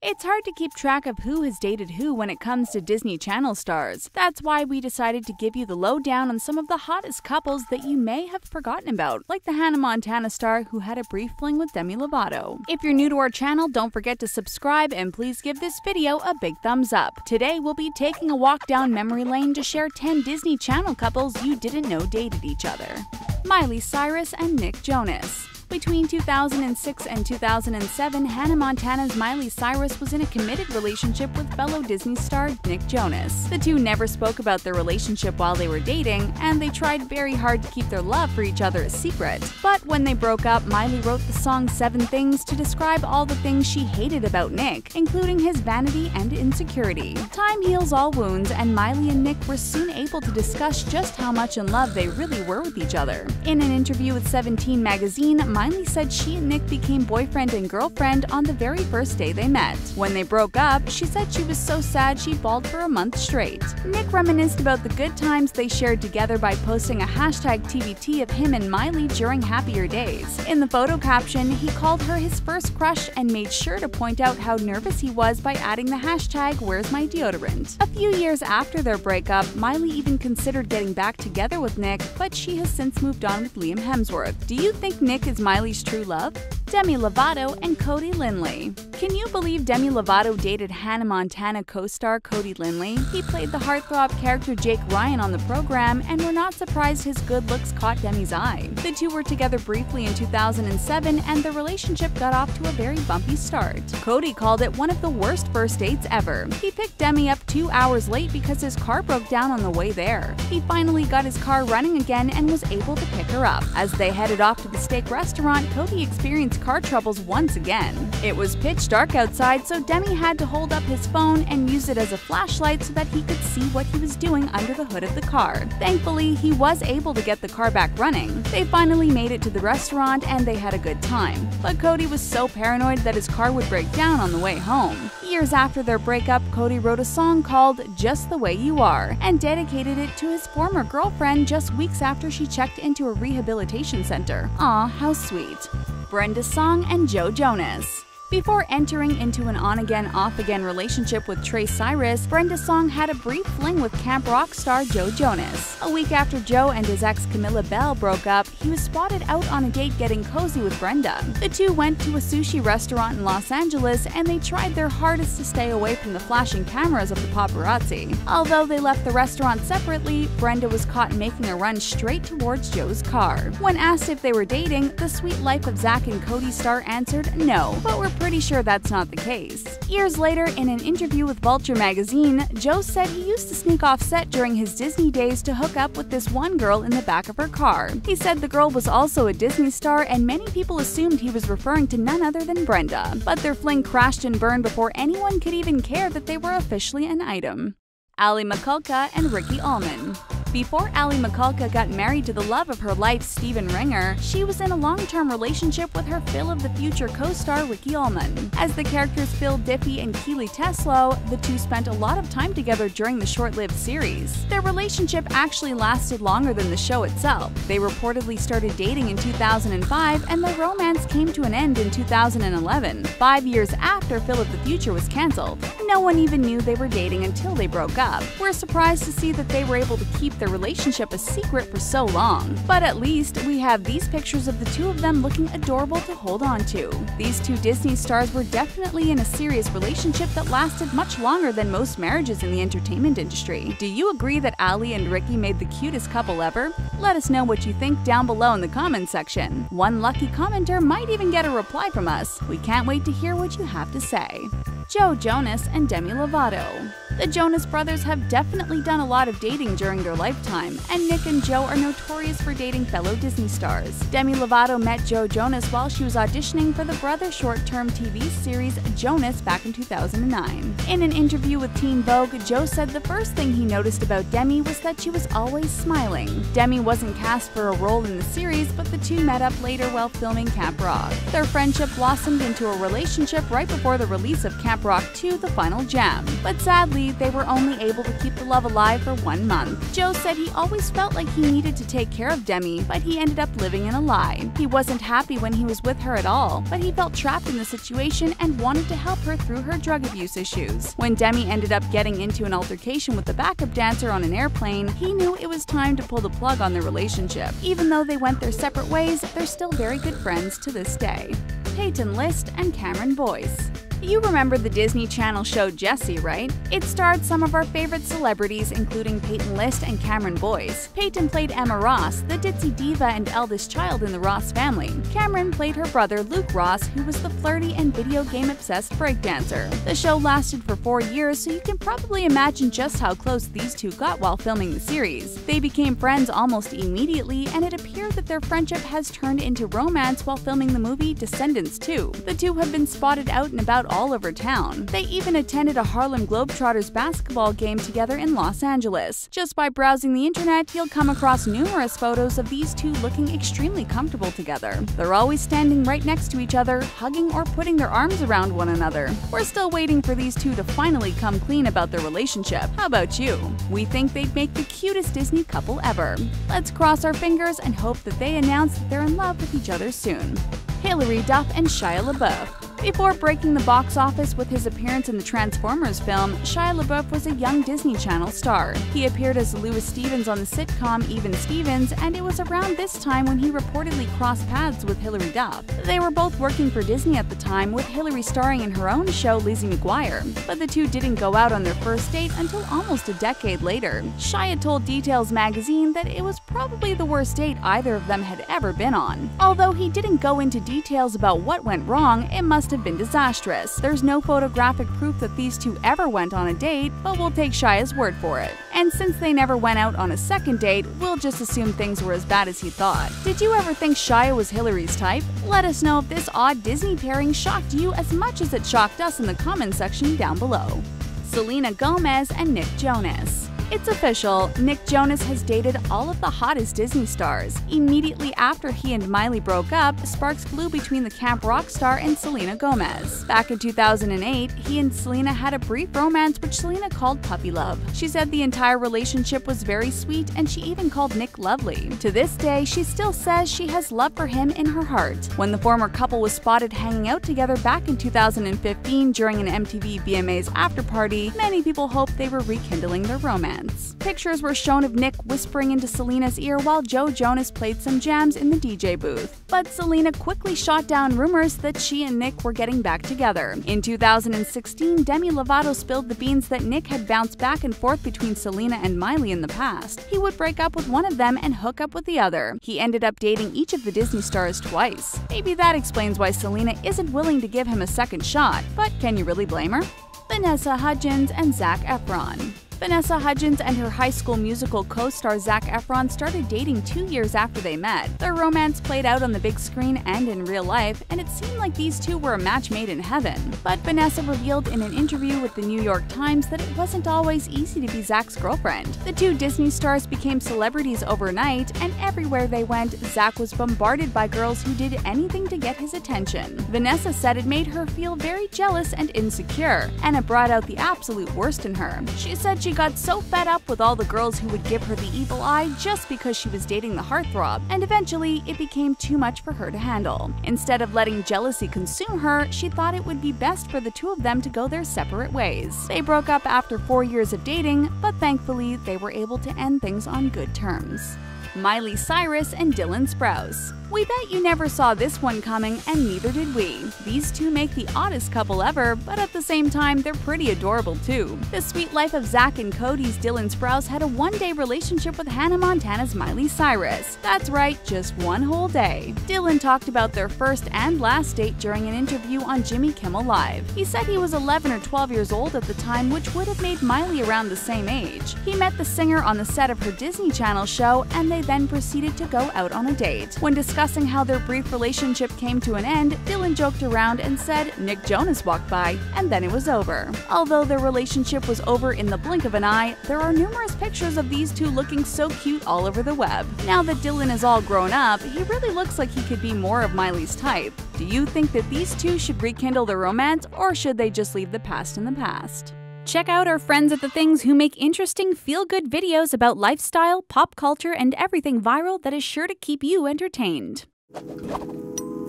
It's hard to keep track of who has dated who when it comes to Disney Channel stars. That's why we decided to give you the lowdown on some of the hottest couples that you may have forgotten about, like the Hannah Montana star who had a brief fling with Demi Lovato. If you're new to our channel, don't forget to subscribe and please give this video a big thumbs up. Today we'll be taking a walk down memory lane to share 10 Disney Channel couples you didn't know dated each other. Miley Cyrus and Nick Jonas. Between 2006 and 2007, Hannah Montana's Miley Cyrus was in a committed relationship with fellow Disney star Nick Jonas. The two never spoke about their relationship while they were dating, and they tried very hard to keep their love for each other a secret. But when they broke up, Miley wrote the song 7 Things to describe all the things she hated about Nick, including his vanity and insecurity. Time heals all wounds, and Miley and Nick were soon able to discuss just how much in love they really were with each other. In an interview with 17 magazine, Miley said she and Nick became boyfriend and girlfriend on the very first day they met. When they broke up, she said she was so sad she bawled for a month straight. Nick reminisced about the good times they shared together by posting a hashtag TBT of him and Miley during happier days. In the photo caption, he called her his first crush and made sure to point out how nervous he was by adding the hashtag Where's My Deodorant. A few years after their breakup, Miley even considered getting back together with Nick, but she has since moved on with Liam Hemsworth. Do you think Nick is Miley's true love? Demi Lovato and Cody Linley. Can you believe Demi Lovato dated Hannah Montana co-star Cody Linley? He played the heartthrob character Jake Ryan on the program, and we're not surprised his good looks caught Demi's eye. The two were together briefly in 2007, and the relationship got off to a very bumpy start. Cody called it one of the worst first dates ever. He picked Demi up 2 hours late because his car broke down on the way there. He finally got his car running again and was able to pick her up. As they headed off to the steak restaurant, Cody experienced car troubles once again. It was pitch dark outside, so Demi had to hold up his phone and use it as a flashlight so that he could see what he was doing under the hood of the car. Thankfully, he was able to get the car back running. They finally made it to the restaurant and they had a good time. But Cody was so paranoid that his car would break down on the way home. Years after their breakup, Cody wrote a song called Just the Way You Are and dedicated it to his former girlfriend just weeks after she checked into a rehabilitation center. Aw, how sweet. Brenda's song and Joe Jonas. Before entering into an on-again, off-again relationship with Cyrus, Brenda Song had a brief fling with camp rock star Joe Jonas. A week after Joe and his ex Camilla Bell broke up, he was spotted out on a date getting cozy with Brenda. The two went to a sushi restaurant in Los Angeles, and they tried their hardest to stay away from the flashing cameras of the paparazzi. Although they left the restaurant separately, Brenda was caught making a run straight towards Joe's car. When asked if they were dating, the Sweet Life of Zack and Cody star answered no, but we're pretty sure that's not the case. Years later, in an interview with Vulture magazine, Joe said he used to sneak off set during his Disney days to hook up with this one girl in the back of her car. He said the girl was also a Disney star, and many people assumed he was referring to none other than Brenda. But their fling crashed and burned before anyone could even care that they were officially an item. Michalka and Ricky Ullman. Before Michalka got married to the love of her life, Steven Ringer, she was in a long-term relationship with her Phil of the Future co-star Ricky Ullman. As the characters Phil Diffie and Keely Teslo, the two spent a lot of time together during the short-lived series. Their relationship actually lasted longer than the show itself. They reportedly started dating in 2005, and their romance came to an end in 2011, 5 years after Phil of the Future was cancelled. No one even knew they were dating until they broke up. We're surprised to see that they were able to keep their relationship a secret for so long. But at least we have these pictures of the two of them looking adorable to hold on to. These two Disney stars were definitely in a serious relationship that lasted much longer than most marriages in the entertainment industry. Do you agree that Ali and Ricky made the cutest couple ever? Let us know what you think down below in the comments section. One lucky commenter might even get a reply from us. We can't wait to hear what you have to say. Joe Jonas and Demi Lovato. The Jonas brothers have definitely done a lot of dating during their lifetime, and Nick and Joe are notorious for dating fellow Disney stars. Demi Lovato met Joe Jonas while she was auditioning for the Brothers short-term TV series Jonas back in 2009. In an interview with Teen Vogue, Joe said the first thing he noticed about Demi was that she was always smiling. Demi wasn't cast for a role in the series, but the two met up later while filming Camp Rock. Their friendship blossomed into a relationship right before the release of Camp Rock 2: The Final Jam. But sadly, eventually, they were only able to keep the love alive for 1 month. Joe said he always felt like he needed to take care of Demi, but he ended up living in a lie. He wasn't happy when he was with her at all, but he felt trapped in the situation and wanted to help her through her drug abuse issues. When Demi ended up getting into an altercation with the backup dancer on an airplane, he knew it was time to pull the plug on their relationship. Even though they went their separate ways, they're still very good friends to this day. Peyton List and Cameron Boyce. You remember the Disney Channel show Jessie, right? It starred some of our favorite celebrities, including Peyton List and Cameron Boyce. Peyton played Emma Ross, the ditzy diva and eldest child in the Ross family. Cameron played her brother Luke Ross, who was the flirty and video game-obsessed breakdancer. The show lasted for 4 years, so you can probably imagine just how close these two got while filming the series. They became friends almost immediately, and it appeared that their friendship has turned into romance while filming the movie Descendants 2. The two have been spotted out and about all over town. They even attended a Harlem Globetrotters basketball game together in Los Angeles. Just by browsing the internet, you'll come across numerous photos of these two looking extremely comfortable together. They're always standing right next to each other, hugging or putting their arms around one another. We're still waiting for these two to finally come clean about their relationship. How about you? We think they'd make the cutest Disney couple ever. Let's cross our fingers and hope that they announce that they're in love with each other soon. Hilary, Duff, and Shia LaBeouf. Before breaking the box office with his appearance in the Transformers film, Shia LaBeouf was a young Disney Channel star. He appeared as Louis Stevens on the sitcom Even Stevens, and it was around this time when he reportedly crossed paths with Hilary Duff. They were both working for Disney at the time, with Hilary starring in her own show Lizzie McGuire, but the two didn't go out on their first date until almost a decade later. Shia told Details magazine that it was probably the worst date either of them had ever been on. Although he didn't go into details about what went wrong, it must have been disastrous. There's no photographic proof that these two ever went on a date, but we'll take Shia's word for it. And since they never went out on a second date, we'll just assume things were as bad as he thought. Did you ever think Shia was Hilary's type? Let us know if this odd Disney pairing shocked you as much as it shocked us in the comment section down below. Selena Gomez and Nick Jonas. It's official, Nick Jonas has dated all of the hottest Disney stars. Immediately after he and Miley broke up, sparks flew between the camp rock star and Selena Gomez. Back in 2008, he and Selena had a brief romance which Selena called puppy love. She said the entire relationship was very sweet, and she even called Nick lovely. To this day, she still says she has love for him in her heart. When the former couple was spotted hanging out together back in 2015 during an MTV VMAs after-party, many people hoped they were rekindling their romance. Pictures were shown of Nick whispering into Selena's ear while Joe Jonas played some jams in the DJ booth. But Selena quickly shot down rumors that she and Nick were getting back together. In 2016, Demi Lovato spilled the beans that Nick had bounced back and forth between Selena and Miley in the past. He would break up with one of them and hook up with the other. He ended up dating each of the Disney stars twice. Maybe that explains why Selena isn't willing to give him a second shot, but can you really blame her? Vanessa Hudgens and Zac Efron. Vanessa Hudgens and her High School Musical co-star Zac Efron started dating 2 years after they met. Their romance played out on the big screen and in real life, and it seemed like these two were a match made in heaven. But Vanessa revealed in an interview with the New York Times that it wasn't always easy to be Zac's girlfriend. The two Disney stars became celebrities overnight, and everywhere they went, Zac was bombarded by girls who did anything to get his attention. Vanessa said it made her feel very jealous and insecure, and it brought out the absolute worst in her. She said she got so fed up with all the girls who would give her the evil eye just because she was dating the heartthrob, and eventually it became too much for her to handle. Instead of letting jealousy consume her, she thought it would be best for the two of them to go their separate ways. They broke up after 4 years of dating, but thankfully they were able to end things on good terms. Miley Cyrus and Sprouse. We bet you never saw this one coming, and neither did we. These two make the oddest couple ever, but at the same time, they're pretty adorable too. The sweet life of Zac and Cody's Sprouse had a one-day relationship with Hannah Montana's Miley Cyrus. That's right, just one whole day. Dylan talked about their first and last date during an interview on Jimmy Kimmel Live. He said he was 11 or 12 years old at the time, which would have made Miley around the same age. He met the singer on the set of her Disney Channel show, and they then proceeded to go out on a date. When discussing how their brief relationship came to an end, Dylan joked around and said Nick Jonas walked by, and then it was over. Although their relationship was over in the blink of an eye, there are numerous pictures of these two looking so cute all over the web. Now that Dylan is all grown up, he really looks like he could be more of Miley's type. Do you think that these two should rekindle their romance, or should they just leave the past in the past? Check out our friends at The Things who make interesting feel-good videos about lifestyle, pop culture, and everything viral that is sure to keep you entertained.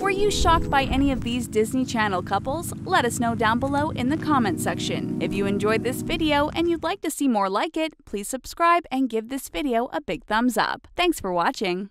Were you shocked by any of these Disney Channel couples? Let us know down below in the comment section. If you enjoyed this video and you'd like to see more like it, please subscribe and give this video a big thumbs up. Thanks for watching.